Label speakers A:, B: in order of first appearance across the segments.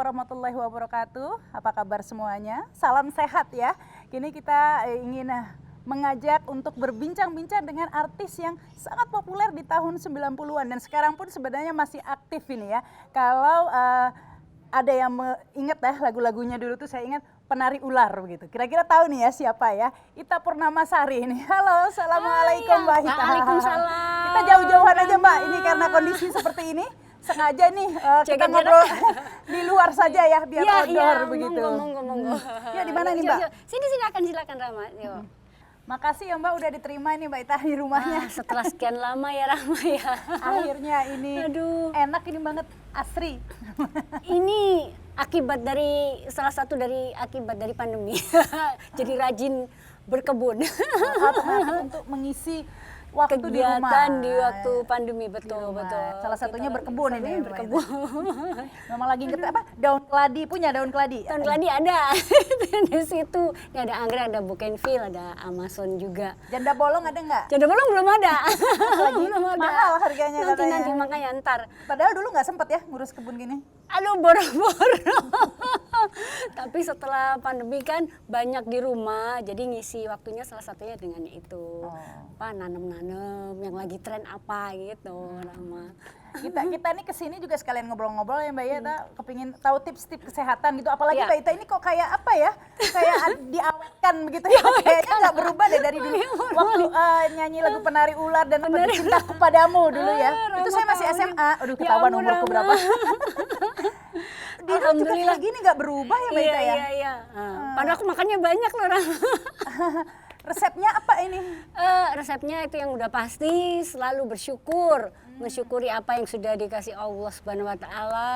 A: warahmatullahi wabarakatuh. Apa kabar semuanya? Salam sehat ya. Kini kita ingin mengajak untuk berbincang-bincang dengan artis yang sangat populer di tahun 90-an dan sekarang pun sebenarnya masih aktif ini ya. Kalau ada yang ingat ya lagu-lagunya dulu tuh saya ingat penari ular begitu. Kira-kira tahu nih ya siapa ya? Ita Purnamasari ini. Halo, assalamualaikum Mbak Ita.
B: Waalaikumsalam.
A: Kita jauh-jauhan aja Mbak. Ini karena kondisi seperti ini. Sengaja nih kita ngobrol di luar saja ya biar outdoor begitu.
B: Monggo.
A: Ya di mana nih Mbak?
B: Sini silakan Rama. Yuk.
A: Makasih ya Mbak udah diterima ini Mbak Ita di rumahnya.
B: Setelah sekian lama ya Rama ya.
A: Akhirnya ini enak ini banget asri.
B: Ini akibat dari salah satu dari akibat dari pandemi. Jadi rajin berkebun.
A: Untuk mengisi waktu
B: kegiatan
A: di rumah.
B: Di waktu pandemi betul.
A: Salah satunya berkebun ini.
B: Berkebun.
A: Memang lagi inget apa? Daun keladi, punya daun keladi.
B: Daun keladi ada di situ. Ini ada anggrek, ada bougainville, ada Amazon juga.
A: Janda bolong ada nggak?
B: Janda bolong belum ada.
A: Belum ada. Mahal harganya katanya.
B: Nanti makanya ntar.
A: Padahal dulu nggak sempet ya ngurus kebun gini.
B: Aduh boro-boro. Tapi setelah pandemi kan banyak di rumah, jadi ngisi waktunya salah satunya dengan itu. Apa nanam-nanam yang lagi tren apa gitu, Rama.
A: Kita nih kesini juga sekalian ngobrol-ngobrol ya Mbak Ita, kepingin tahu tips-tips kesehatan gitu. Apalagi Mbak Ita ini kok kayak apa ya? Kayak diawetkan begitu ya. Kayaknya nggak berubah deh dari dulu. Waktu nyanyi lagu Penari Ular dan Cintaku Padamu dulu ya. Itu saya masih SMA. Aduh ketahuan umurku berapa. Dia juga kayak gini nggak berubah ya Mbak Ita ya?
B: Iya. Padahal aku makannya banyak loh Rama.
A: Resepnya apa ini?
B: Resepnya itu yang udah pasti selalu bersyukur. Mensyukuri apa yang sudah dikasih Allah Subhanahu wa taala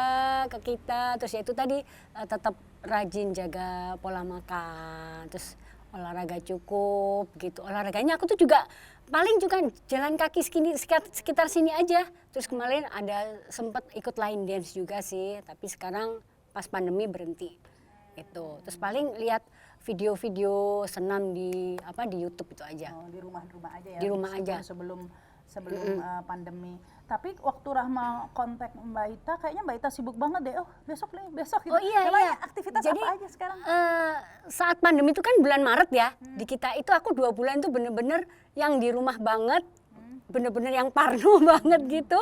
B: ke kita. Terus ya itu tadi tetap rajin jaga pola makan. Terus olahraga cukup gitu. Olahraganya aku tuh juga paling juga jalan kaki sekitar sini aja. Terus kemarin ada sempat ikut line dance juga sih, tapi sekarang pas pandemi berhenti. Itu. Terus paling lihat video-video senam di YouTube itu aja.
A: Di rumah aja ya.
B: Di rumah aja.
A: Sebelum pandemi. Tapi waktu Rahma kontak Mbak Ita, kayaknya Mbak Ita sibuk banget deh. Besok gitu.
B: Oh iya.
A: Aktivitas
B: jadi,
A: apa aja sekarang?
B: Saat pandemi itu kan bulan Maret ya. Di kita itu aku 2 bulan itu bener-bener yang di rumah banget. Bener-bener yang parno banget gitu.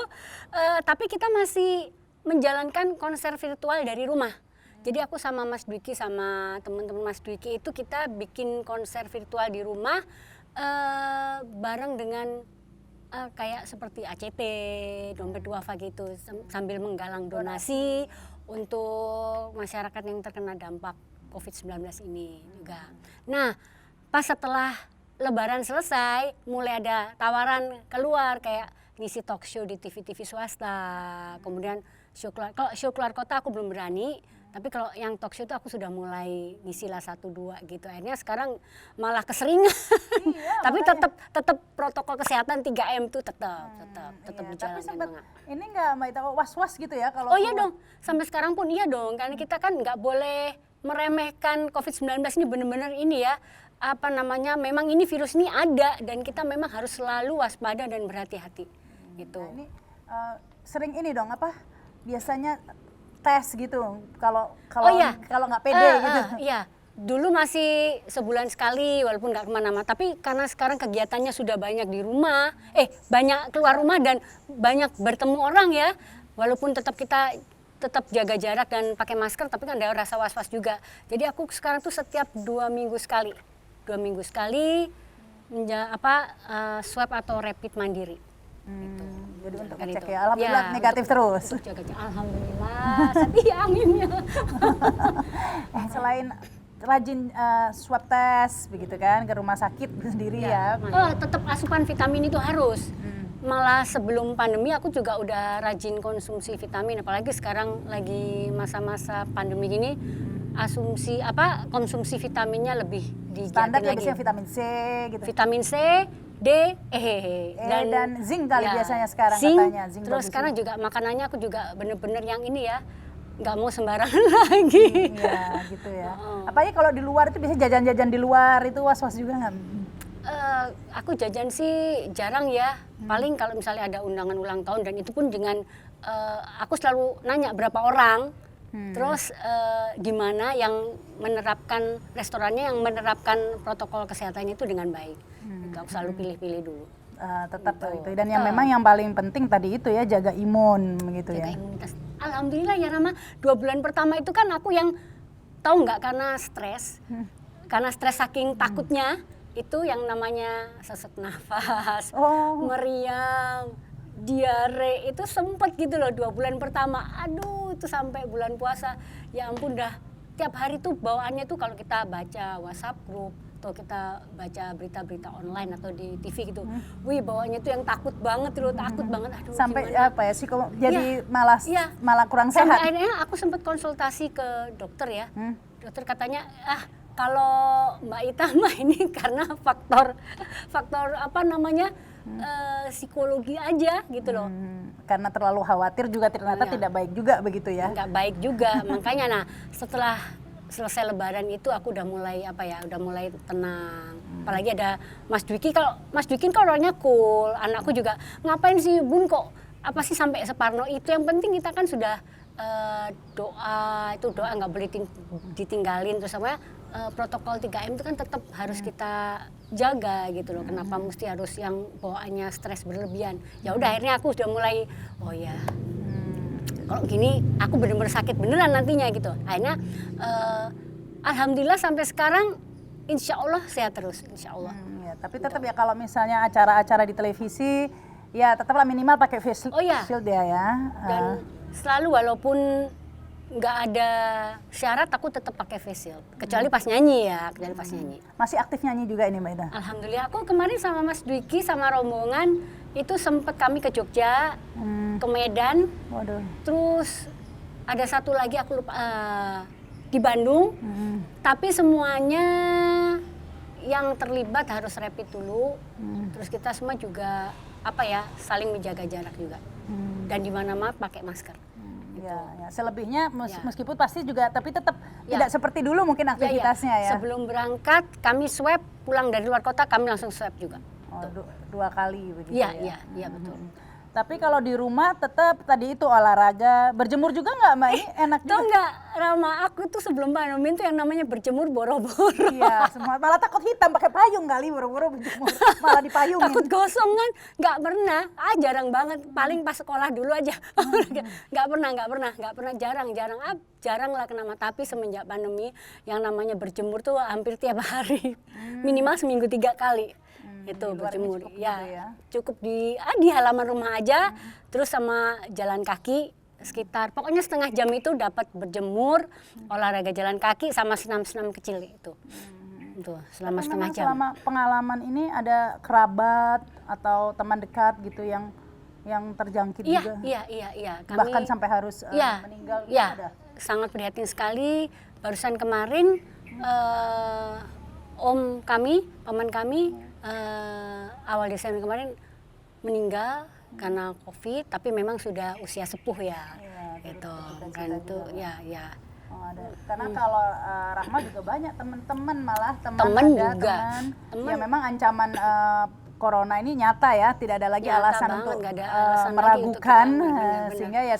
B: Tapi kita masih menjalankan konser virtual dari rumah. Jadi aku sama Mas Dwiki sama teman-teman Mas Dwiki itu kita bikin konser virtual di rumah bareng dengan kayak seperti ACT, Dompet Duafa gitu, sambil menggalang donasi untuk masyarakat yang terkena dampak COVID-19 ini juga. Nah, pas setelah Lebaran selesai, mulai ada tawaran keluar kayak ngisi talk show di TV-TV swasta, kemudian kalau show keluar kota aku belum berani. Tapi kalau yang talk show itu aku sudah mulai ngisi lah 1-2 gitu. Akhirnya sekarang malah keseringan.
A: Iya,
B: tapi tetap protokol kesehatan 3M itu tetap
A: Iya.
B: dijalankan.
A: Tapi sempat ini nggak Mbak Ita was-was gitu ya kalau?
B: Oh iya dong, sampai sekarang pun iya dong. Karena kita kan nggak boleh meremehkan COVID-19 ini benar-benar ini ya. Memang ini virus ini ada dan kita memang harus selalu waspada dan berhati-hati. Gitu.
A: Nah, ini sering ini dong biasanya tes gitu kalau nggak pede gitu.
B: Iya, dulu masih sebulan sekali walaupun nggak kemana-mana. Tapi karena sekarang kegiatannya sudah banyak di rumah, banyak keluar rumah dan banyak bertemu orang ya. Walaupun kita tetap jaga jarak dan pakai masker, tapi kan ada rasa was-was juga. Jadi aku sekarang tuh setiap 2 minggu sekali swab atau rapid mandiri.
A: Jadi untuk ngecek ya, alhamdulillah negatif terus.
B: Alhamdulillah, setia aminnya.
A: Selain rajin swab test begitu kan ke rumah sakit sendiri ya.
B: Tetap asupan vitamin itu harus. Malah sebelum pandemi aku juga udah rajin konsumsi vitamin, apalagi sekarang lagi masa-masa pandemi gini. Konsumsi vitaminnya lebih digiatin
A: standar ya,
B: lagi.
A: biasanya vitamin C gitu.
B: Vitamin C, D,
A: dan zinc kali biasanya sekarang
B: zinc,
A: katanya. Zinc
B: terus sekarang
A: juga.
B: juga makanannya aku juga bener-bener yang ini ya, nggak mau sembarangan lagi.
A: Iya gitu ya. Apalagi kalau di luar itu biasanya jajan-jajan di luar itu was-was juga nggak?
B: Aku jajan sih jarang ya. Paling kalau misalnya ada undangan ulang tahun dan itu pun dengan aku selalu nanya berapa orang. Terus gimana yang menerapkan restorannya yang menerapkan protokol kesehatan itu dengan baik. Itu aku selalu pilih-pilih dulu.
A: Tetap
B: Gitu.
A: itu. Dan yang memang yang paling penting tadi itu ya, jaga imun gitu
B: Jaga
A: ya.
B: imunitas. Alhamdulillah ya Rama, 2 bulan pertama itu kan aku yang tahu nggak karena stres, saking takutnya itu yang namanya sesak nafas, meriang, diare itu sempet gitu loh 2 bulan pertama. Aduh itu sampai bulan puasa, ya ampun dah tiap hari tuh bawaannya tuh kalau kita baca WhatsApp grup atau kita baca berita-berita online atau di TV gitu, wih bawaannya tuh yang takut banget loh, takut banget. Aduh,
A: Sampai
B: gimana?
A: apa ya sih jadi malah kurang
B: Sampai
A: sehat.
B: akhirnya aku sempat konsultasi ke dokter ya. Dokter katanya, kalau Mbak Ita mah ini karena faktor apa namanya psikologi aja gitu loh.
A: Karena terlalu khawatir juga ternyata
B: Iya.
A: tidak baik juga begitu ya.
B: Nggak baik juga. Makanya nah setelah selesai Lebaran itu aku udah mulai udah mulai tenang. Apalagi ada Mas Dwiki, kalau Mas Dwiki kan orangnya cool, anakku juga ngapain sih Bun kok apa sih sampai separno itu, yang penting kita kan sudah doa nggak boleh ditinggalin, terus sama protokol 3M itu kan tetap harus kita jaga gitu loh. Kenapa mesti harus yang bawaannya stres berlebihan? Ya udah akhirnya aku sudah mulai oh ya kalau gini aku benar-benar sakit beneran nantinya gitu. Akhirnya alhamdulillah sampai sekarang insya Allah sehat terus, insya Allah.
A: Ya, tapi tetap ya kalau misalnya acara-acara di televisi ya tetaplah minimal pakai face shield ya.
B: Dan selalu walaupun nggak ada syarat aku tetap pakai face shield. Kecuali pas nyanyi ya,
A: Masih aktif nyanyi juga ini Mbak Ida?
B: Alhamdulillah aku kemarin sama Mas Dwiki sama rombongan itu sempat kami ke Jogja, ke Medan.
A: Waduh.
B: Terus ada satu lagi aku lupa di Bandung. Tapi semuanya yang terlibat harus rapid dulu. Terus kita semua juga saling menjaga jarak juga. Dan di mana-mana pakai masker.
A: Ya, selebihnya meskipun pasti juga tapi tetap tidak seperti dulu mungkin aktivitasnya ya.
B: Sebelum berangkat kami swab, pulang dari luar kota kami langsung swab juga.
A: Dua kali begitu
B: ya. Iya betul.
A: Tapi kalau di rumah tetap tadi itu olahraga, berjemur juga nggak Mbak? Ini enak juga.
B: Tuh nggak, Rama, aku tuh sebelum pandemi tuh yang namanya berjemur boro-boro.
A: Iya, semua malah takut hitam pakai payung kali boro-boro berjemur, malah dipayungin.
B: Takut gosong kan, nggak pernah, jarang banget, paling pas sekolah dulu aja. Nggak pernah, jarang lah kena matahari. Tapi semenjak pandemi yang namanya berjemur tuh hampir tiap hari, minimal seminggu 3 kali. Itu berjemur ya, cukup di halaman rumah aja, terus sama jalan kaki sekitar pokoknya setengah jam itu dapat berjemur, olahraga jalan kaki sama senam-senam kecil itu selama setengah jam.
A: Selama pengalaman ini ada kerabat atau teman dekat gitu yang terjangkit juga?
B: Iya. Kami,
A: bahkan sampai harus meninggal gitu ada?
B: Sangat prihatin sekali. Barusan kemarin paman kami awal Desember kemarin meninggal karena COVID, tapi memang sudah usia sepuh ya. Gitu. Kan itu ya.
A: Karena kalau Rahma juga banyak teman-teman, malah
B: teman
A: yang memang ancaman corona ini nyata ya, tidak ada lagi alasan untuk meragukan, sehingga ya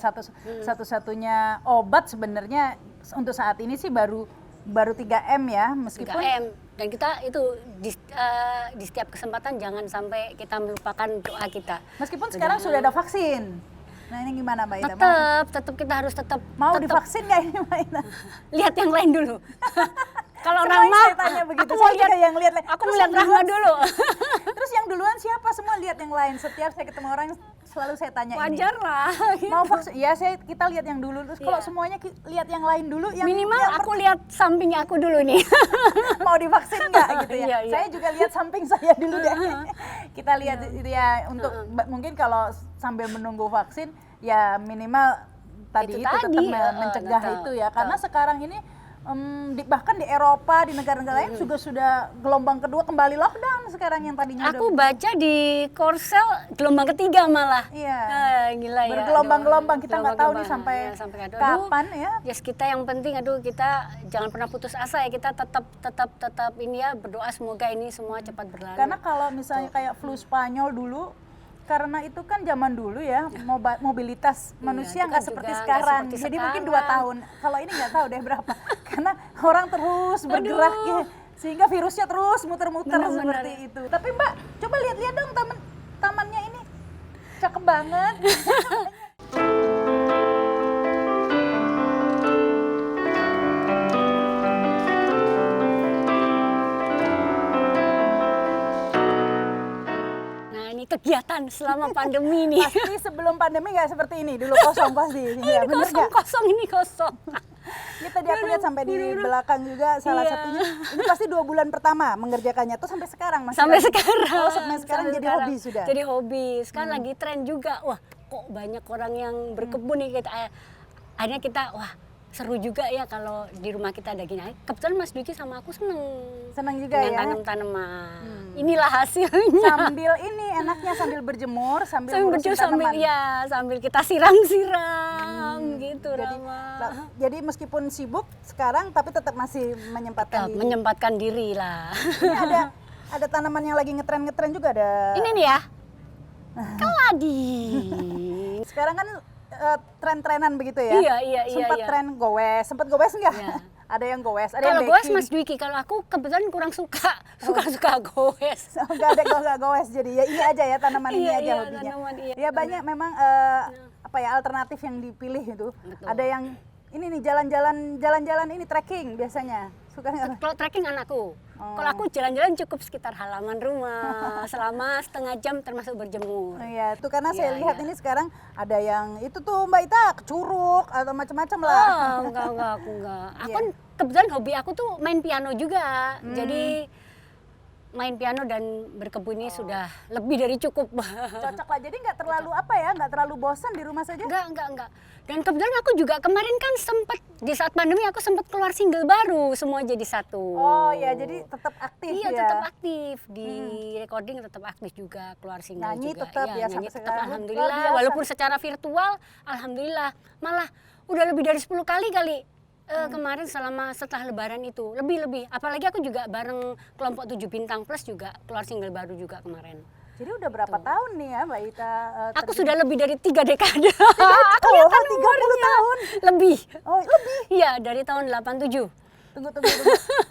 A: satu-satunya obat sebenarnya untuk saat ini sih baru 3M ya, meskipun
B: 3M. Dan kita itu di setiap kesempatan jangan sampai kita melupakan doa kita.
A: Meskipun sekarang sudah ada vaksin. Nah ini gimana Mbak Ida?
B: Tetap kita harus tetap
A: divaksin nggak ini Mbak Ida?
B: Lihat yang lain dulu. Kalau
A: Rahma, aku mau lihat yang lihat.
B: Aku melihat Rahma dulu.
A: Terus yang duluan siapa? Semua lihat yang lain. Setiap saya ketemu orang selalu saya tanya
B: wajar
A: ini.
B: lah. Gitu.
A: Mau vaksin? Ya kita lihat yang dulu. Terus kalau semuanya lihat yang lain dulu.
B: Minimal aku lihat samping aku dulu nih.
A: Mau divaksin nggak gitu ya?
B: Iya.
A: Saya juga lihat samping saya dulu deh. Kita lihat itu ya untuk mungkin kalau sambil menunggu vaksin ya minimal tadi itu tetap mencegah itu ya. Karena sekarang ini bahkan di Eropa, di negara-negara lain juga sudah gelombang kedua kembali lockdown sekarang yang tadinya
B: aku baca di Korsel gelombang ketiga malah.
A: Iya.
B: Gila ya.
A: Bergelombang-gelombang, kita nggak tahu nih sampai kapan ya.
B: Yes, kita yang penting kita jangan pernah putus asa ya, kita tetap ini ya berdoa semoga ini semua cepat berlalu.
A: Karena kalau misalnya kayak flu Spanyol dulu karena itu kan zaman dulu ya, mobilitas manusia
B: itu
A: nggak
B: kan
A: seperti
B: juga nggak
A: sekarang.
B: seperti
A: Jadi mungkin 2
B: sekarang.
A: tahun. Kalau ini nggak tahu deh berapa. Karena orang terus bergerak ya, sehingga virusnya terus muter-muter
B: Benar-benar.
A: seperti itu. Tapi Mbak, coba lihat-lihat dong tamannya ini. Cakep banget.
B: Nah ini kegiatan selama pandemi nih.
A: Pasti sebelum pandemi nggak seperti ini. Dulu kosong pasti. Ya,
B: Ini
A: bener nggak?
B: kosong, ini kosong.
A: Ini tadi aku lihat sampai di belakang juga salah
B: Iya.
A: satunya. Ini pasti 2 bulan pertama mengerjakannya tuh sampai sekarang masih.
B: Sampai
A: lanjut?
B: sekarang.
A: Oh, sampai sekarang
B: Sampai
A: jadi
B: sekarang.
A: hobi sudah.
B: Jadi hobi. Sekarang lagi tren juga. Wah, kok banyak orang yang berkebun nih kita. Akhirnya kita wah seru juga ya kalau di rumah kita ada gini. Kebetulan Mas Dwiki sama aku
A: Senang juga
B: dengan
A: ya.
B: tanam-tanaman. Inilah hasilnya.
A: Sambil ini enaknya sambil berjemur, sambil
B: Sambil
A: ngurusin
B: berjemur, sambil
A: tanaman.
B: ya sambil kita siram gitu
A: Jadi,
B: Rama.
A: jadi meskipun sibuk sekarang tapi tetap masih menyempatkan
B: Tetap
A: diri.
B: menyempatkan diri lah.
A: Ini ada tanaman yang lagi ngetren juga ada.
B: Ini nih ya. Keladi.
A: Sekarang kan tren-trenan begitu ya.
B: Iya.
A: Sempat tren gowes, sempat gowes enggak?
B: Iya.
A: Ada yang gowes, ada
B: Kalau
A: yang
B: goes
A: baking.
B: Mas Dwiki, kalau aku kebetulan kurang suka goes.
A: Enggak gowes jadi ya ini aja ya tanaman ini
B: Iya,
A: aja
B: iya,
A: hobinya.
B: tanaman, iya.
A: Ya banyak memang apa ya alternatif yang dipilih itu.
B: Betul.
A: Ada yang ini nih jalan-jalan ini trekking biasanya. Suka nggak?
B: Kalau trekking anakku. Kalau aku jalan-jalan cukup sekitar halaman rumah selama setengah jam termasuk berjemur.
A: Oh, iya, itu karena saya
B: Iya,
A: lihat
B: iya.
A: ini sekarang ada yang itu tuh Mbak Ita curug atau macam-macam lah.
B: Oh, enggak, aku enggak. Aku
A: Iya.
B: kebetulan hobi aku tuh main piano juga. Jadi main piano dan berkebun ini sudah lebih dari cukup.
A: Cocok lah. Jadi nggak terlalu apa ya, nggak terlalu bosan di rumah saja.
B: Enggak. Dan kebetulan aku juga kemarin kan sempat di saat pandemi aku sempat keluar single baru semua jadi satu.
A: Oh ya, jadi tetap aktif
B: Iya,
A: ya.
B: tetap aktif di recording, tetap aktif juga keluar single
A: Nyanyi
B: juga.
A: tetap
B: Iya,
A: ya,
B: nyanyi
A: sampai
B: tetap
A: sekarang.
B: alhamdulillah.
A: Luar biasa.
B: Walaupun secara virtual, alhamdulillah. Malah udah lebih dari 10 kali kemarin setelah Lebaran itu lebih. Apalagi aku juga bareng kelompok 7 Bintang Plus juga keluar single baru juga kemarin.
A: Jadi udah berapa tahun nih ya Mbak Ita?
B: Aku sudah lebih dari 3 dekade.
A: Oh,
B: Kelihatan
A: 30
B: umurnya.
A: tahun.
B: Lebih.
A: Oh lebih.
B: Iya, dari tahun 87.
A: Tunggu.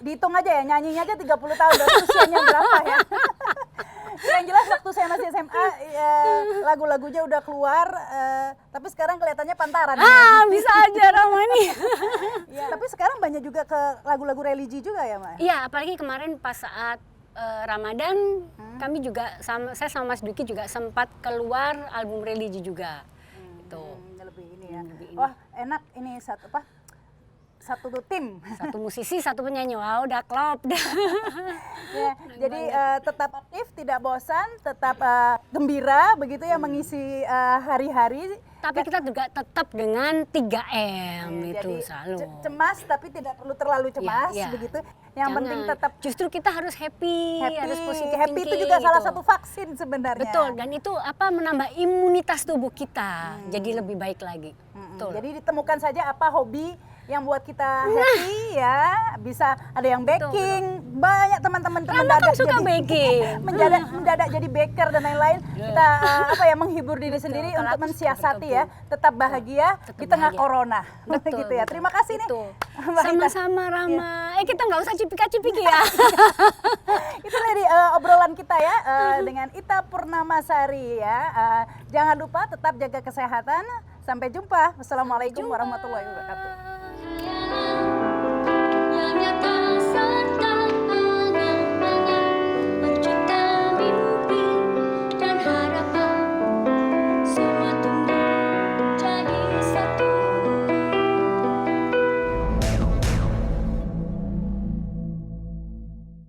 A: Dihitung aja ya, nyanyinya aja 30 tahun. Berarti usianya berapa ya? Yang jelas waktu saya masih SMA, ya, lagu-lagunya udah keluar, tapi sekarang kelihatannya pantaran.
B: Bisa aja Ramani.
A: Ya, tapi sekarang banyak juga ke lagu-lagu religi juga ya Mbak?
B: Iya, apalagi kemarin pas saat Ramadan kami juga saya sama Mas Duki juga sempat keluar album religi juga. Itu.
A: Lebih ini ya.
B: Lebih ini.
A: Wah enak ini satu tim.
B: Satu musisi, satu penyanyi. Wah, udah klop dah.
A: Ya, jadi tetap aktif, tidak bosan, tetap gembira begitu ya mengisi hari-hari.
B: Tapi kita juga tetap dengan 3M
A: Ya,
B: itu
A: jadi
B: selalu.
A: cemas tapi tidak perlu terlalu cemas
B: Iya.
A: begitu. Yang penting
B: Jangan.
A: tetap
B: Justru kita harus happy, harus positif
A: happy itu
B: thinking
A: juga salah
B: gitu.
A: satu vaksin sebenarnya.
B: Betul, dan itu menambah imunitas tubuh kita jadi lebih baik lagi. Betul.
A: Jadi ditemukan saja apa hobi yang buat kita happy ya. Bisa ada yang baking, banyak teman-teman
B: Rama
A: mendadak
B: kan suka
A: jadi
B: baking.
A: mendadak jadi baker dan lain-lain. Kita menghibur diri sendiri
B: Kalau
A: untuk
B: aku suka
A: mensiasati
B: berkebun.
A: ya, tetap bahagia
B: Tetap
A: di tengah
B: bahagia.
A: corona.
B: Betul,
A: gitu ya.
B: betul.
A: Terima kasih nih.
B: Itu.
A: Mbak Ita.
B: Sama-sama Rama. Kita nggak usah cipika-cipiki ya.
A: Itu tadi obrolan kita ya dengan Ita Purnamasari ya. Jangan lupa tetap jaga kesehatan. Sampai jumpa. Wassalamualaikum warahmatullahi wabarakatuh.